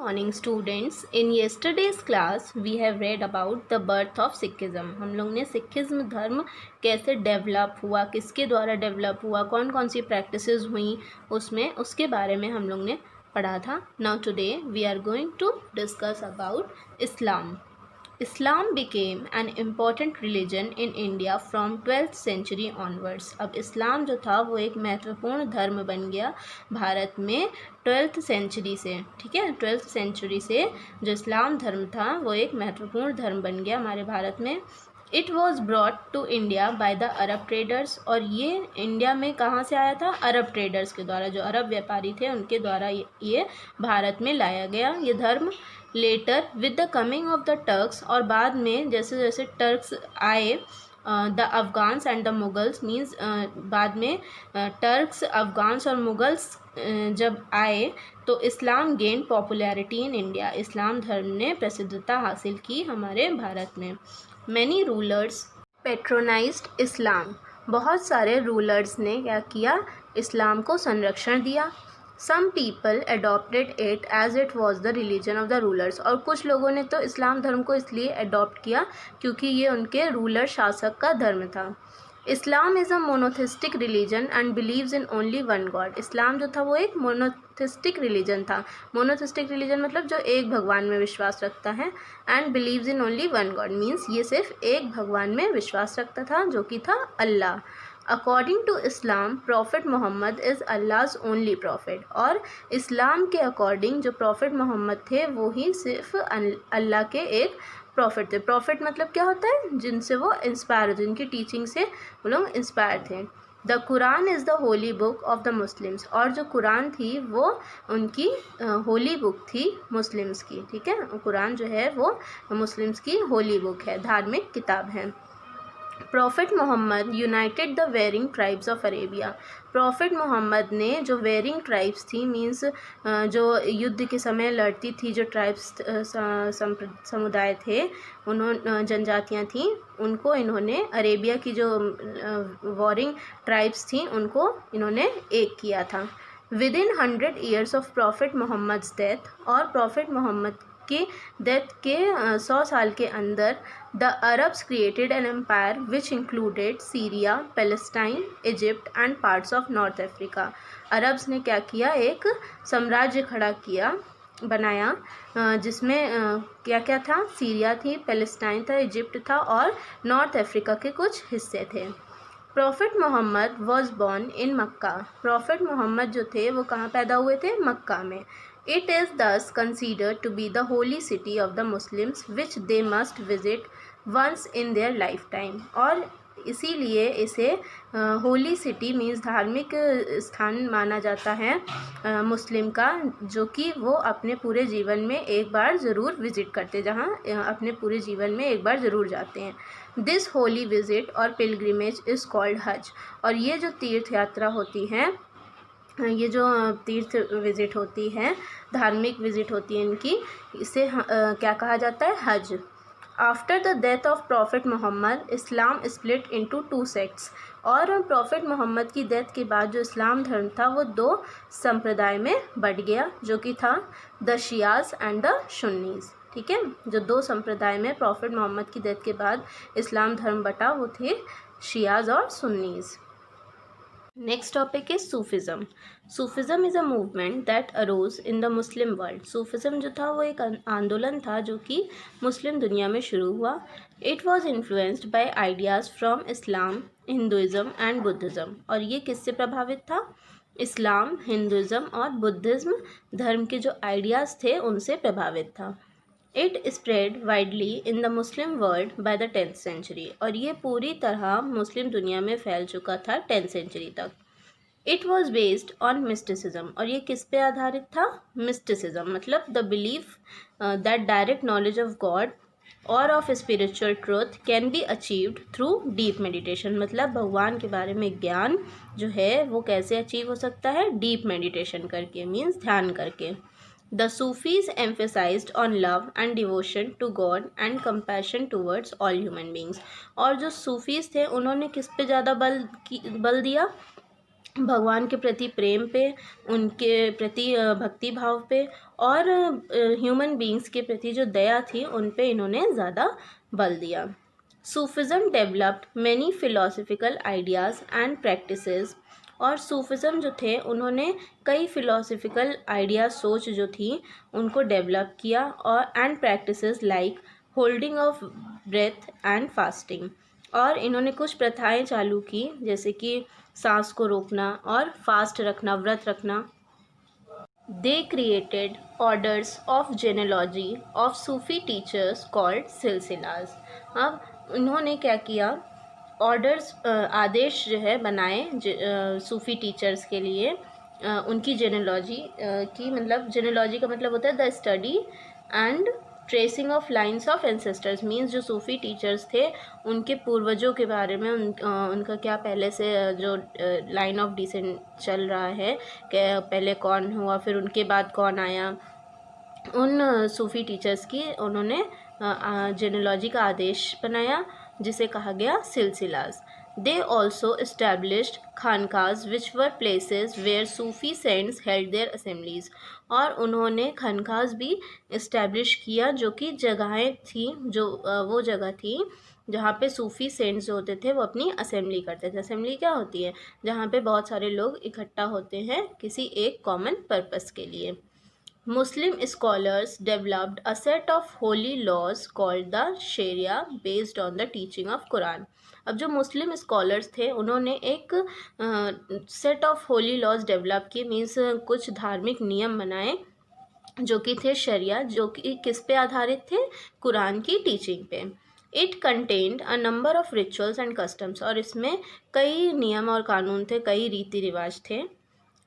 Morning students, in yesterday's class we have read about the birth of Sikhism. हम लोग ने Sikhism धर्म कैसे डेवलप हुआ, किसके द्वारा डेवलप हुआ, कौन कौन सी प्रैक्टिसेस हुई उसके बारे में हम लोग ने पढ़ा था. Now today we are going to discuss about Islam. Islam became an important religion in India from 12th century onwards. अब इस्लाम जो था वो एक महत्वपूर्ण धर्म बन गया भारत में 12th सेंचुरी से. ठीक है, 12th सेंचुरी से जो इस्लाम धर्म था वो एक महत्वपूर्ण धर्म बन गया हमारे भारत में. It was brought to India by the Arab traders. और ये इंडिया में कहाँ से आया था? अरब ट्रेडर्स के द्वारा, जो अरब व्यापारी थे उनके द्वारा ये भारत में लाया गया ये धर्म. Later with the coming of the Turks, और बाद में जैसे जैसे टर्क्स आए, the Afghans and the Mughals, means बाद में टर्क्स, अफ़गान्स और मुगल्स जब आए तो Islam gain popularity in India. इस्लाम धर्म ने प्रसिद्धता हासिल की हमारे भारत में. Many rulers patronized Islam. बहुत सारे रूलर्स ने क्या किया? इस्लाम को संरक्षण दिया. Some people adopted it as it was the religion of the rulers. और कुछ लोगों ने तो इस्लाम धर्म को इसलिए अडॉप्ट किया क्योंकि ये उनके रूलर शासक का धर्म था. Islam is a monotheistic religion and believes in only one God. इस्लाम जो था वो एक मोनोथिस्टिक रिलीजन था. मोनोथिस्टिक रिलीजन मतलब जो एक भगवान में विश्वास रखता है. And believes in only one God means ये सिर्फ एक भगवान में विश्वास रखता था जो कि था अल्लाह. According to Islam prophet Muhammad is Allah's only prophet. और इस्लाम के अकॉर्डिंग जो प्रॉफिट मोहम्मद थे वो ही सिर्फ अल्लाह के एक प्रॉफिट थे. प्रॉफिट मतलब क्या होता है? जिनसे वो इंस्पायर, जिनकी टीचिंग से वो लोग इंस्पायर थे. The Quran is the Holi book of the Muslims. और जो कुरान थी वो उनकी होली बुक थी मुस्लिम्स की. ठीक है, कुरान जो है वो मुस्लिम्स की होली बुक है, धार्मिक किताब है. Prophet Muhammad united the warring tribes of Arabia. Prophet Muhammad ने जो वेरिंग ट्राइब्स थी, मीन्स जो युद्ध के समय लड़ती थी, जो ट्राइब्स समुदाय थे, उन्होंने जनजातियाँ थीं, उनको इन्होंने अरेबिया की जो वॉरिंग ट्राइब्स थीं उनको इन्होंने एक किया था. With in 100 years of prophet Muhammad's death. और प्रॉफिट मोहम्मद की डेथ के 100 साल के अंदर the Arabs created an empire which included Syria, Palestine, Egypt and parts of north Africa. Arabs ने क्या किया? एक साम्राज्य खड़ा किया, बनाया, जिसमें क्या क्या था? सीरिया थी, पैलेस्टाइन था, इजिप्ट था और नॉर्थ अफ्रीका के कुछ हिस्से थे. Prophet Muhammad was born in Mecca. Prophet Muhammad जो थे वो कहाँ पैदा हुए थे? मक्का में. It is thus considered to be the holy city of the Muslims which they must visit once in their lifetime. और इसीलिए इसे होली सिटी मीन्स धार्मिक स्थान माना जाता है मुस्लिम का, जो कि वो अपने पूरे जीवन में एक बार ज़रूर विज़िट करते, जहाँ अपने पूरे जीवन में एक बार ज़रूर जाते हैं. दिस होली विज़िट और पिलग्रिमेज इज़ कॉल्ड हज. और ये जो तीर्थ यात्रा होती है, ये जो तीर्थ विज़िट होती है, धार्मिक विज़िट होती है इनकी, इसे क्या कहा जाता है? हज. After the death of prophet Muhammad Islam split into 2 sects. और प्रॉफिट मोहम्मद की डेथ के बाद जो इस्लाम धर्म था वो 2 संप्रदाय में बढ़ गया, जो कि था द शियाज़ एंड द सुन्नीज़. ठीक है, जो 2 संप्रदाय में प्रॉफिट मोहम्मद की डेथ के बाद इस्लाम धर्म बटा वो थे शियाज़ और सुन्नीज़. Next topic is Sufism. Sufism is a movement that arose in the Muslim world. Sufism जो था वो एक आंदोलन था जो कि मुस्लिम दुनिया में शुरू हुआ. It was influenced by ideas from Islam, Hinduism and Buddhism. और ये किससे प्रभावित था? इस्लाम, हिंदुज़म और बुद्धिज़्म धर्म के जो आइडियाज़ थे उनसे प्रभावित था. It spread widely in the Muslim world by the 10th century. और ये पूरी तरह मुस्लिम दुनिया में फैल चुका था 10th सेंचुरी तक. It was based on mysticism. और ये किस पे आधारित था? मिस्टिसिज्म मतलब the belief that direct knowledge of God और of spiritual truth can be achieved through deep meditation. मतलब भगवान के बारे में ज्ञान जो है वो कैसे अचीव हो सकता है? डीप मेडिटेशन करके, मीन्स ध्यान करके. The Sufis emphasized on love and devotion to God and compassion towards all human beings. और जो सूफीज़ थे उन्होंने किस पे ज़्यादा बल दिया? भगवान के प्रति प्रेम पे, उनके प्रति भक्ति भाव पे, और ह्यूमन बींग्स के प्रति जो दया थी उन पे इन्होंने ज़्यादा बल दिया। Sufism developed many philosophical ideas and practices, और सूफिज़म जो थे उन्होंने कई फिलोसफिकल आइडिया, सोच जो थी उनको डेवलप किया, और and practices like holding of breath and fasting, और इन्होंने कुछ प्रथाएं चालू की जैसे कि सांस को रोकना और फास्ट रखना, व्रत रखना। They created orders of genealogy of Sufi teachers called silsilas. अब इन्होंने क्या किया, ऑर्डर्स, आदेश जो है बनाए सूफी टीचर्स के लिए, उनकी जेनेलॉजी की, मतलब जेनेलॉजी का मतलब होता है the study and tracing of lines of ancestors, means जो सूफ़ी टीचर्स थे उनके पूर्वजों के बारे में, उनका क्या पहले से जो लाइन ऑफ डिसेंट चल रहा है, कि पहले कौन हुआ फिर उनके बाद कौन आया, उन सूफ़ी टीचर्स की उन्होंने जेनेलॉजी का आदेश बनाया जिसे कहा गया सिलसिलास। They also established खानकाज which were places where Sufi saints held their assemblies, और उन्होंने खानकाज भी इस्टेब्लिश किया जो कि जगहें थी, जो वो जगह थी जहाँ पे सूफ़ी सेंट्स जो होते थे वो अपनी असेंबली करते थे। असेंबली क्या होती है, जहाँ पे बहुत सारे लोग इकट्ठा होते हैं किसी एक कॉमन पर्पस के लिए। Muslim scholars developed a set of holy laws called the Sharia based on the teaching of Quran। अब जो मुस्लिम स्कॉलर्स थे उन्होंने एक set of holy laws develop किए, मीन्स कुछ धार्मिक नियम बनाए जो कि थे शरिया, जो कि किस पे आधारित थे, कुरान की टीचिंग पे। It contained a number of rituals and customs, और इसमें कई नियम और कानून थे, कई रीति रिवाज थे।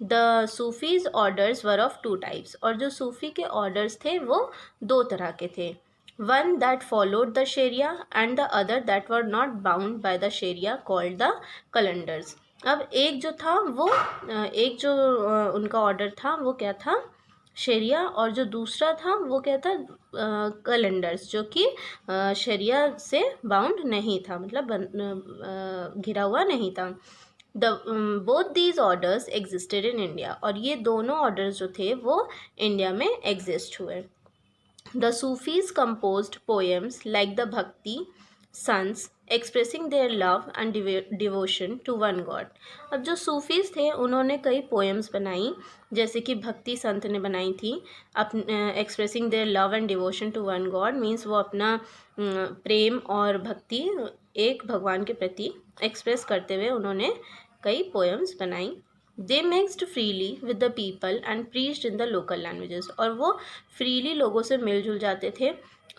The Sufis orders were of two types, और जो सूफ़ी के ऑर्डर्स थे वो दो तरह के थे। One that followed the sharia and the other that were not bound by the sharia called the qalandars. अब एक जो था वो एक जो उनका ऑर्डर था वो क्या था, शरिया, और जो दूसरा था वो क्या था, कैलेंडर्स, जो कि शरिया से बाउंड नहीं था, मतलब घिरा हुआ नहीं था। Both these orders existed in India, और ये दोनों ऑर्डर्स जो थे वो इंडिया में एग्जिस्ट हुए। The Sufis composed poems like the Bhakti sons expressing their love and devotion to one God। अब जो सूफीज़ थे उन्होंने कई पोएम्स बनाई, जैसे कि भक्ति संत ने बनाई थी, expressing their love and devotion to one God, means वो अपना प्रेम और भक्ति एक भगवान के प्रति एक्सप्रेस करते हुए उन्होंने कई पोएम्स बनाई। They mixed freely with the people and preached in the local languages, और वो फ्रीली लोगों से मिलजुल जाते थे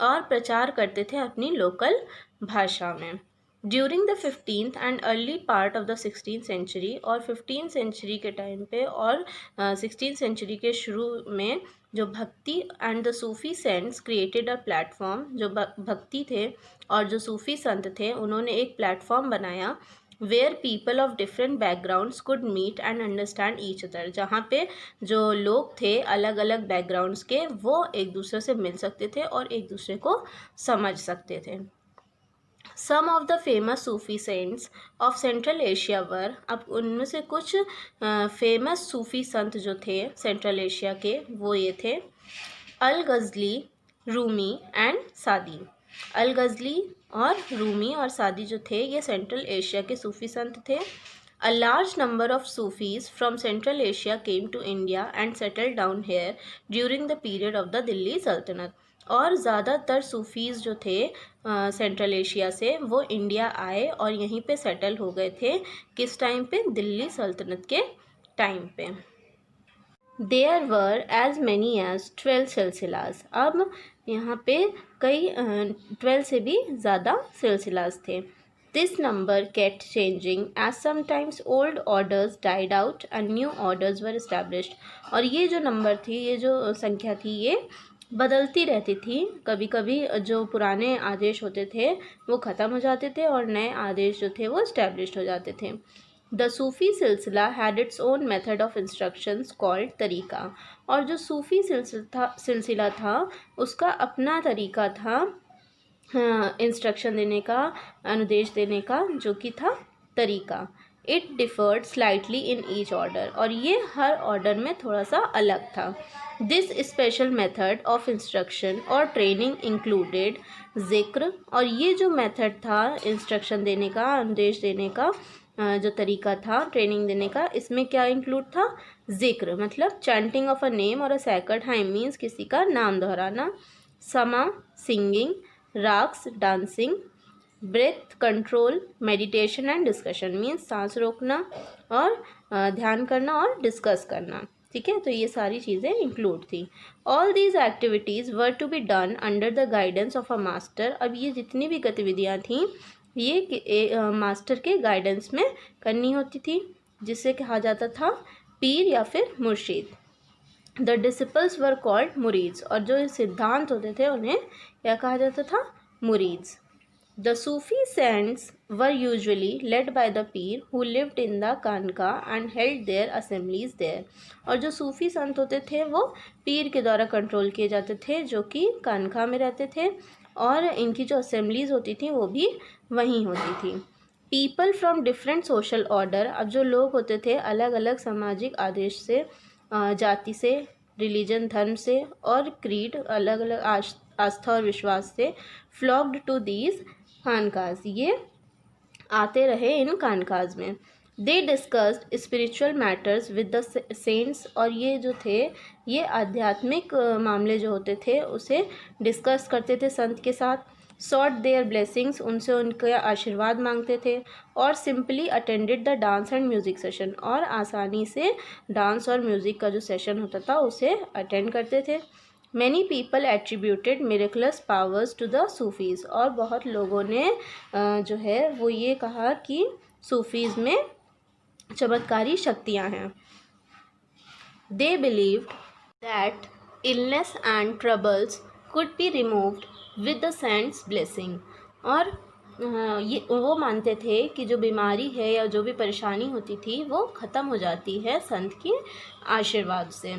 और प्रचार करते थे अपनी लोकल भाषा में। During the 15th and early part of the 16th century, और 15th सेंचुरी के टाइम पे और 16th सेंचुरी के शुरू में जो Bhakti and the Sufi saints created a platform, जो भक्ति थे और जो सूफ़ी संत थे उन्होंने एक प्लेटफॉर्म बनाया where people of different backgrounds could meet and understand each other, जहाँ पे जो लोग थे अलग अलग बैकग्राउंड्स के वो एक दूसरे से मिल सकते थे और एक दूसरे को समझ सकते थे। Some of the famous Sufi saints of central Asia were, अब उनमें से कुछ फेमस सूफ़ी संत जो थे सेंट्रल एशिया के वो ये थे, अल गज़ली, रूमी एंड सादी। अल गज़ली और रूमी और सादी जो थे ये सेंट्रल एशिया के सूफ़ी संत थे। A large number of Sufis from central Asia came to India and settle down here during the period of the Delhi saltanat, और ज़्यादातर सूफीज़ जो थे सेंट्रल एशिया से वो इंडिया आए और यहीं पे सेटल हो गए थे, किस टाइम पे, दिल्ली सल्तनत के टाइम पे। There were as many as 12 silsilas, अब यहाँ पे कई 12 से भी ज़्यादा सिलसिलाज थे। This number kept changing as sometimes old orders died out and new orders were established, और ये जो नंबर थी, ये जो संख्या थी, ये बदलती रहती थी। कभी कभी जो पुराने आदेश होते थे वो ख़त्म हो जाते थे और नए आदेश जो थे वो इस्टेब्लिश्ड हो जाते थे। द सूफ़ी सिलसिला had its own method of instructions called तरीका, और जो सूफ़ी सिलसिला था उसका अपना तरीका था इंस्ट्रक्शन देने का, अनुदेश देने का, जो कि था तरीका। It deferred slightly in each order, और ये हर ऑर्डर में थोड़ा सा अलग था। This special method of instruction और ट्रेनिंग इंक्लूडेड जिक्र, और ये जो मेथड था इंस्ट्रक्शन देने का, आदेश देने का जो तरीका था ट्रेनिंग देने का, इसमें क्या इंक्लूड था? जिक्र मतलब चैंटिंग ऑफ अ नेम और अ सेकंड हाइम मीन्स किसी का नाम दोहराना, sama singing, raqs dancing, breath control, meditation and discussion means सांस रोकना और ध्यान करना और डिस्कस करना। ठीक है, तो ये सारी चीज़ें इंक्लूड थी। All these activities were to be done under the guidance of a master. अब ये जितनी भी गतिविधियाँ थीं ये मास्टर के गाइडेंस में करनी होती थी, जिसे कहा जाता था पीर या फिर मुर्शीद। The disciples were called murids, और जो सिद्धांत होते थे उन्हें क्या कहा जाता था? मुरीद्स। The Sufi saints were usually led by the Peer who lived in the Kanka and held their assemblies there. और जो सूफी संत होते थे वो पीर के द्वारा कंट्रोल किए जाते थे, जो कि कानका में रहते थे, और इनकी जो असेंबलीज होती थी वो भी वहीं होती थी। People from different social order, अब जो लोग होते थे अलग अलग सामाजिक आदेश से, जाति से, रिलीजन धर्म से, और क्रीड अलग अलग आस्था और विश्वास से, फ्लॉक्ड टू दीज खानकाज, ये आते रहे इन खानकाज में। They discussed spiritual matters with the saints, और ये जो थे ये आध्यात्मिक मामले जो होते थे उसे डिस्कस करते थे संत के साथ। सॉट देयर ब्लेसिंग्स, उनसे उनके आशीर्वाद मांगते थे। और simply attended the dance and music session, और आसानी से डांस और म्यूज़िक का जो सेशन होता था उसे अटेंड करते थे। Many people attributed miraculous powers to the Sufis, और बहुत लोगों ने जो है वो ये कहा कि सूफीज़ में चमत्कारी शक्तियाँ हैं। They believed that illness and troubles could be removed with the cents blessing, और ये वो मानते थे कि जो बीमारी है या जो भी परेशानी होती थी वो ख़त्म हो जाती है संत के आशीर्वाद से।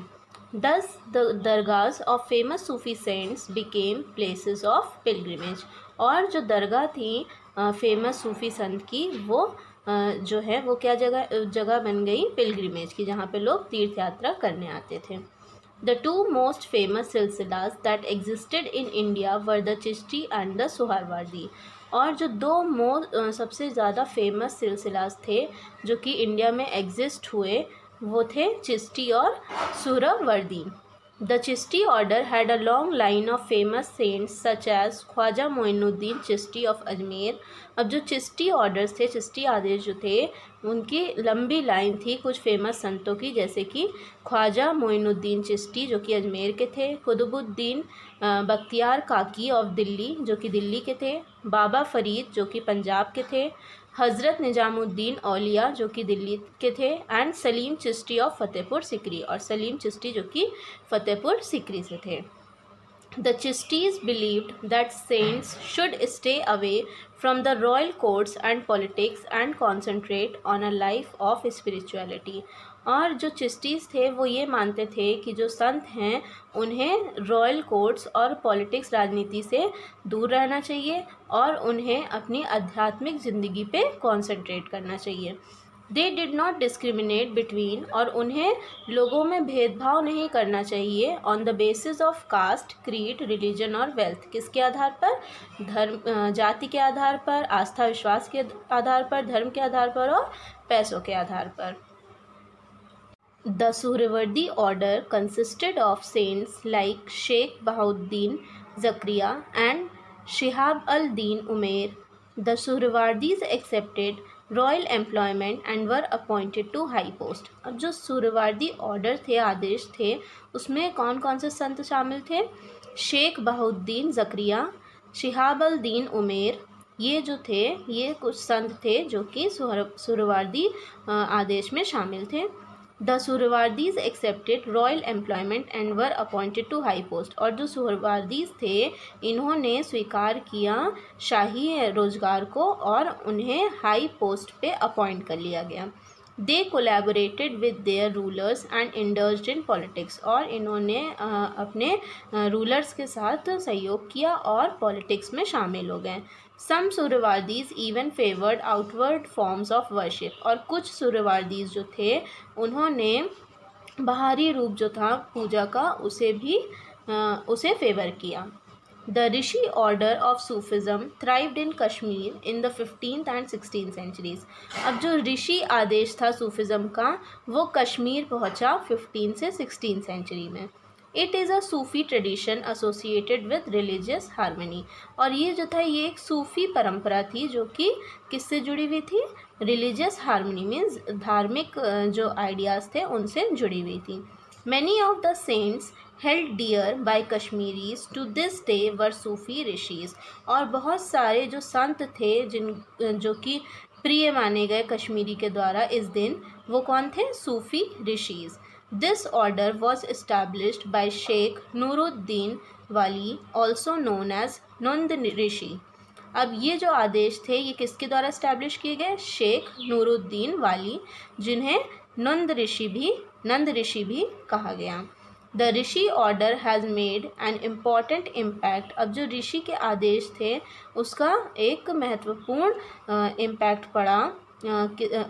Thus, the दरगाहs of famous Sufi saints became places of pilgrimage, और जो दरगाह थी फेमस सूफ़ी संत की वो जो है वो क्या जगह बन गई? पिलग्रिमेज की, जहाँ पे लोग तीर्थ यात्रा करने आते थे। The two most famous सिलसिलास that existed in India were the Chishti and the Suhrawardi, और जो दो सबसे ज़्यादा फेमस सिलसिलास थे जो कि इंडिया में एग्जिस्ट हुए वो थे चिश्ती और Suhrawardi. The Chishti order had a long line of famous saints such as Khwaja Moinuddin Chishti of Ajmer. अब जो चिश्ती ऑर्डर्स थे, चिश्ती आदेश जो थे, उनकी लंबी लाइन थी कुछ फेमस संतों की, जैसे कि ख्वाजा मोइनुद्दीन चिश्ती जो कि अजमेर के थे, कुतुबुद्दीन बख्तियार काकी ऑफ दिल्ली जो कि दिल्ली के थे, बाबा फरीद जो कि पंजाब के थे, हज़रत निजामुद्दीन औलिया जो कि दिल्ली के थे, एंड सलीम चिश्ती ऑफ फतेहपुर सिकरी, और सलीम चिश्ती जो कि फतेहपुर सिकरी से थे। The Chistis believed that saints should stay away from the royal courts and politics and concentrate on a life of spirituality. और जो चिश्तीस थे वो ये मानते थे कि जो संत हैं उन्हें रॉयल कोर्ट्स और पॉलिटिक्स राजनीति से दूर रहना चाहिए और उन्हें अपनी आध्यात्मिक ज़िंदगी पे कॉन्सेंट्रेट करना चाहिए। They did not discriminate between, और उन्हें लोगों में भेदभाव नहीं करना चाहिए on the basis of caste, creed, religion और वेल्थ। किसके आधार पर? धर्म, जाति के आधार पर, आस्था विश्वास के आधार पर, धर्म के आधार पर और पैसों के आधार पर। The Suhrawardi order consisted of saints like Sheikh Bahauddin Zakariya and Shihab al Din Umar. The Suhrawardis accepted royal employment and were appointed to high post. अब जो सुहरावर्दी ऑर्डर थे, आदेश थे, उसमें कौन कौन से संत शामिल थे? शेख बहाउद्दीन ज़करिया, शिहाब अल दीन उमेर, ये जो थे ये कुछ संत थे जो कि सुहरावर्दी आदेश में शामिल थे। The Suhrawardis accepted royal employment and were appointed to high post, और जो सुहरावर्दीज थे इन्होंने स्वीकार किया शाही रोजगार को और उन्हें हाई पोस्ट पे अपॉइंट कर लिया गया। They collaborated with their rulers and indulged in politics, और इन्होंने अपने रूलर्स के साथ सहयोग किया और पॉलिटिक्स में शामिल हो गए। Some Suhrawardis even favoured outward forms of worship, और कुछ सूर्यवादीज जो थे उन्होंने बाहरी रूप जो था पूजा का उसे फेवर किया। The Rishi order of Sufism thrived in Kashmir in the 15th and 16th centuries। अब जो ऋषि आदेश था सूफिज़म का वो कश्मीर पहुंचा 15 से 16 सेंचुरी में। It is a Sufi tradition associated with religious harmony, और ये जो था ये एक सूफ़ी परंपरा थी जो कि किससे जुड़ी हुई थी, रिलीजियस हारमनी मीन्स धार्मिक जो आइडियाज़ थे उनसे जुड़ी हुई थी। Many of the saints held dear by Kashmiris to this day were Sufi Rishis, और बहुत सारे जो संत थे जो कि प्रिय माने गए कश्मीरी के द्वारा इस दिन, वो कौन थे, Sufi Rishis. This order was established by Sheikh Nuruddin Wali, also known as Nund Rishi. अब ये जो आदेश थे ये किसके द्वारा इस्टेब्लिश किए गए, शेख नूरुद्दीन वाली, जिन्हें नंद ऋषि भी कहा गया। The Rishi order has made an important impact, अब जो ऋषि के आदेश थे उसका एक महत्वपूर्ण इम्पैक्ट पड़ा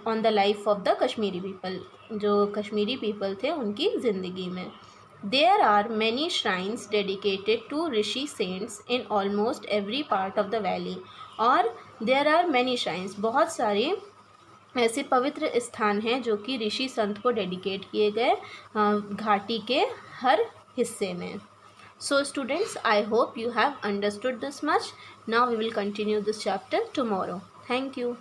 on the life of the Kashmiri people, जो कश्मीरी पीपल थे उनकी ज़िंदगी में। There are many shrines dedicated to rishi saints in almost every part of the valley, और देयर आर मैनी श्राइन्स, बहुत सारे ऐसे पवित्र स्थान हैं जो कि ऋषि संत को डेडिकेट किए गए घाटी के हर हिस्से में। So students, I hope you have understood this much. Now we will continue this chapter tomorrow. Thank you.